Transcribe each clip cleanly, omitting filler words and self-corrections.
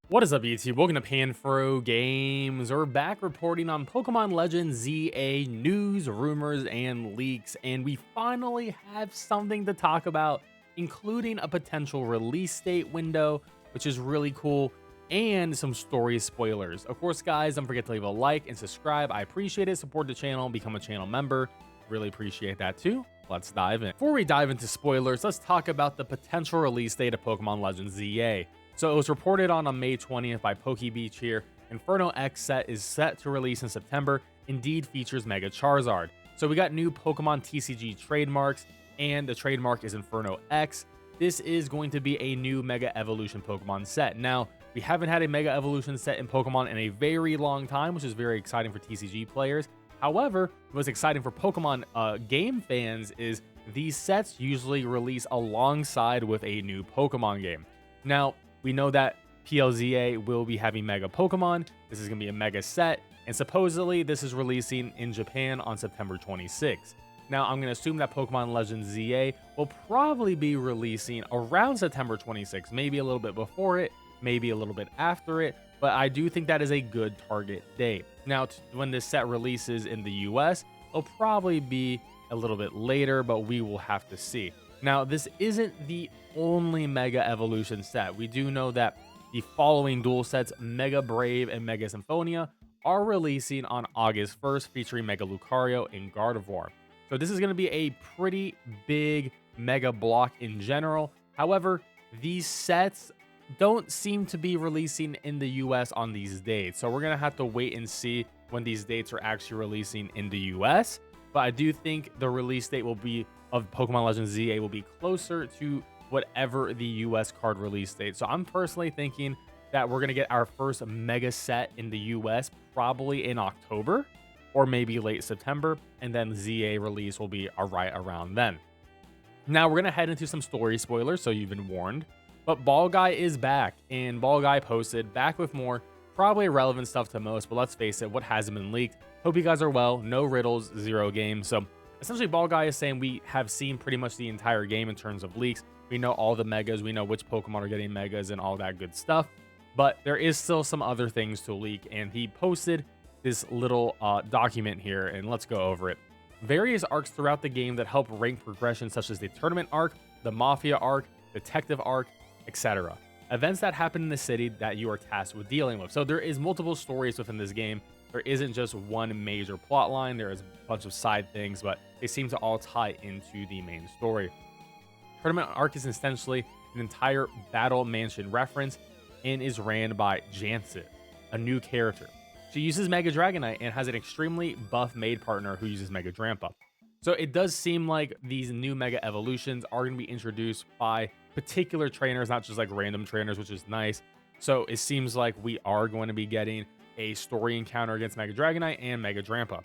What is up, YouTube? Welcome to PanFro Games. We're back reporting on Pokemon Legends ZA news, rumors, and leaks, and we finally have something to talk about, including a potential release date window, which is really cool, and some story spoilers. Of course, guys, don't forget to leave a like and subscribe. I appreciate it. Support the channel, become a channel member. Really appreciate that too. Let's dive in. Before we dive into spoilers, let's talk about the potential release date of Pokemon Legends ZA. So it was reported on May 20th by PokeBeach here. Inferno X set is set to release in September. Indeed features Mega Charizard. So we got new Pokemon TCG trademarks, and the trademark is Inferno X. This is going to be a new Mega Evolution Pokemon set. Now, we haven't had a Mega Evolution set in Pokemon in a very long time, which is very exciting for TCG players. However, what's exciting for Pokemon game fans is these sets usually release alongside with a new Pokemon game. Now, we know that PLZA will be having Mega Pokemon. This is going to be a Mega set, and supposedly this is releasing in Japan on September 26th. Now, I'm going to assume that Pokemon Legends ZA will probably be releasing around September 26th, maybe a little bit before it, maybe a little bit after it, but I do think that is a good target date. Now, when this set releases in the US, it'll probably be a little bit later, but we will have to see. Now, this isn't the only Mega Evolution set. We do know that the following dual sets, Mega Brave and Mega Symphonia, are releasing on August 1st, featuring Mega Lucario and Gardevoir. So this is going to be a pretty big Mega block in general. However, these sets don't seem to be releasing in the US on these dates. So we're going to have to wait and see when these dates are actually releasing in the US. But I do think the release date will be of Pokemon Legends ZA will be closer to whatever the US card release date. So I'm personally thinking that we're going to get our first Mega set in the US probably in October or maybe late September, and then ZA release will be right around then. Now we're going to head into some story spoilers, so you've been warned. But Ball Guy is back, and Ball Guy posted back with more probably relevant stuff to most, but let's face it, what hasn't been leaked. Hope you guys are well. No riddles, zero games. So essentially, Ball Guy is saying we have seen pretty much the entire game in terms of leaks. We know all the megas, we know which Pokemon are getting megas and all that good stuff, but there is still some other things to leak, and he posted this little document here, and let's go over it. Various arcs throughout the game that help rank progression, such as the tournament arc, the Mafia arc, detective arc, etc. Events that happen in the city that you are tasked with dealing with. So there is multiple stories within this game. There isn't just one major plot line. There is a bunch of side things, but they seem to all tie into the main story. Tournament arc is essentially an entire Battle Mansion reference and is ran by Janset, a new character. She uses Mega Dragonite and has an extremely buff maid partner who uses Mega Drampa. So it does seem like these new Mega Evolutions are going to be introduced by particular trainers, not just like random trainers, which is nice. So it seems like we are going to be getting a story encounter against Mega Dragonite and Mega Drampa.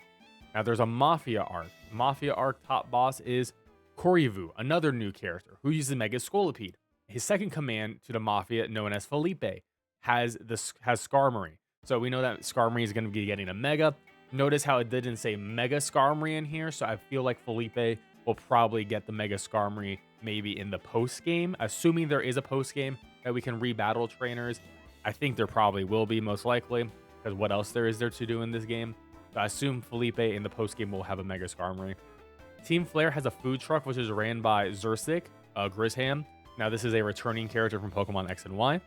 Now there's a Mafia arc. Mafia arc top boss is Korrivu, another new character who uses Mega Scolipede. His second command to the Mafia, known as Felipe, has Skarmory. So we know that Skarmory is going to be getting a Mega. Notice how it didn't say Mega Skarmory in here, so I feel like Felipe will probably get the Mega Skarmory maybe in the post game, assuming there is a post game that we can rebattle trainers. I think there probably will be, most likely, because what else there to do in this game? So I assume Felipe in the post game will have a Mega Skarmory. Team Flare has a food truck which is ran by Xerxic, Grisham. Now this is a returning character from Pokemon X and Y.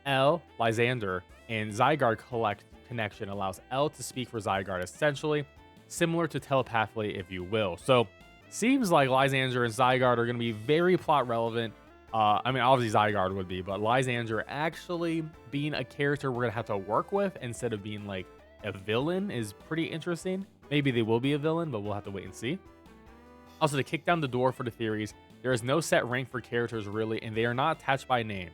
L, Lysander, and Zygarde connection allows L to speak for Zygarde, essentially similar to telepathically, if you will. So seems like Lysander and Zygarde are going to be very plot relevant. I mean, obviously Zygarde would be, but Lysander actually being a character we're going to have to work with instead of being like a villain is pretty interesting. Maybe they will be a villain, but we'll have to wait and see. Also, to kick down the door for the theories, there is no set rank for characters really, and they are not attached by name.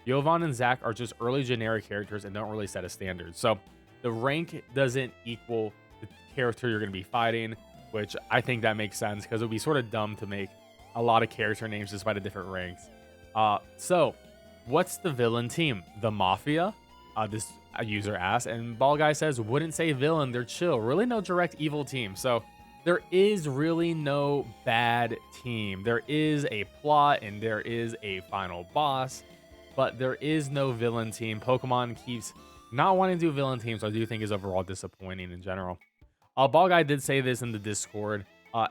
Jovan and Zack are just early generic characters and don't really set a standard. So the rank doesn't equal the character you're going to be fighting, which I think that makes sense because it would be sort of dumb to make a lot of character names just by the different ranks. So what's the villain team? The Mafia? This user asked, and Ball Guy says, wouldn't say villain, they're chill. Really no direct evil team. So there is really no bad team. There is a plot and there is a final boss. but there is no villain team. Pokemon keeps not wanting to do villain teams, so I do think is overall disappointing in general. Ball Guy did say this in the Discord.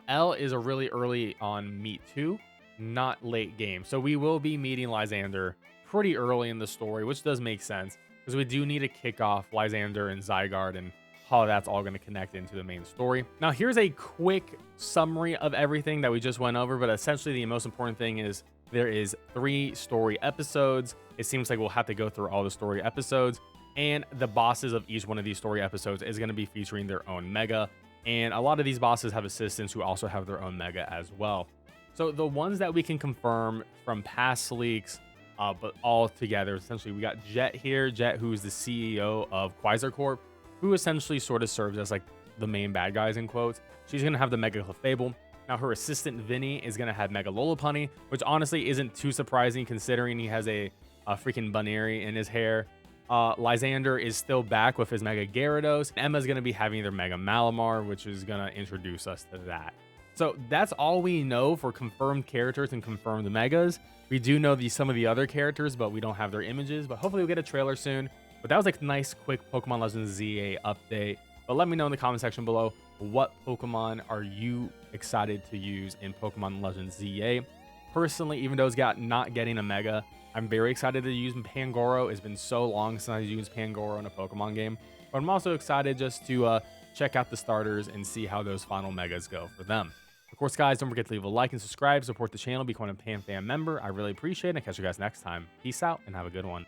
L is a really early on meet too, not late game. So we will be meeting Lysander pretty early in the story, which does make sense because we do need to kick off Lysander and Zygarde and how that's all going to connect into the main story. Now, here's a quick summary of everything that we just went over, but essentially the most important thing is there is 3 story episodes. It seems like we'll have to go through all the story episodes, and the bosses of each one of these story episodes is going to be featuring their own mega. And a lot of these bosses have assistants who also have their own mega as well. So the ones that we can confirm from past leaks, but all together, essentially, we got Jet here. Jet, who's the CEO of Quasar Corp, who essentially sort of serves as like the main bad guys in quotes. She's going to have the Mega Clefable. Now, her assistant Vinny is going to have Mega Lopunny, which honestly isn't too surprising considering he has a freaking Bunnery in his hair. Lysander is still back with his Mega Gyarados. Emma's going to be having their Mega Malamar, which is going to introduce us to that. So that's all we know for confirmed characters and confirmed Megas. We do know some of the other characters, but we don't have their images. But hopefully we'll get a trailer soon. But that was like a nice, quick Pokemon Legends ZA update. But let me know in the comment section below, what Pokemon are you excited to use in Pokemon Legends ZA? Personally, even though it's not getting a Mega, I'm very excited to use Pangoro. It's been so long since I used Pangoro in a Pokemon game. But I'm also excited just to check out the starters and see how those final Megas go for them. Of course, guys, don't forget to leave a like and subscribe, support the channel, become a PanFam member. I really appreciate it. I'll catch you guys next time. Peace out and have a good one.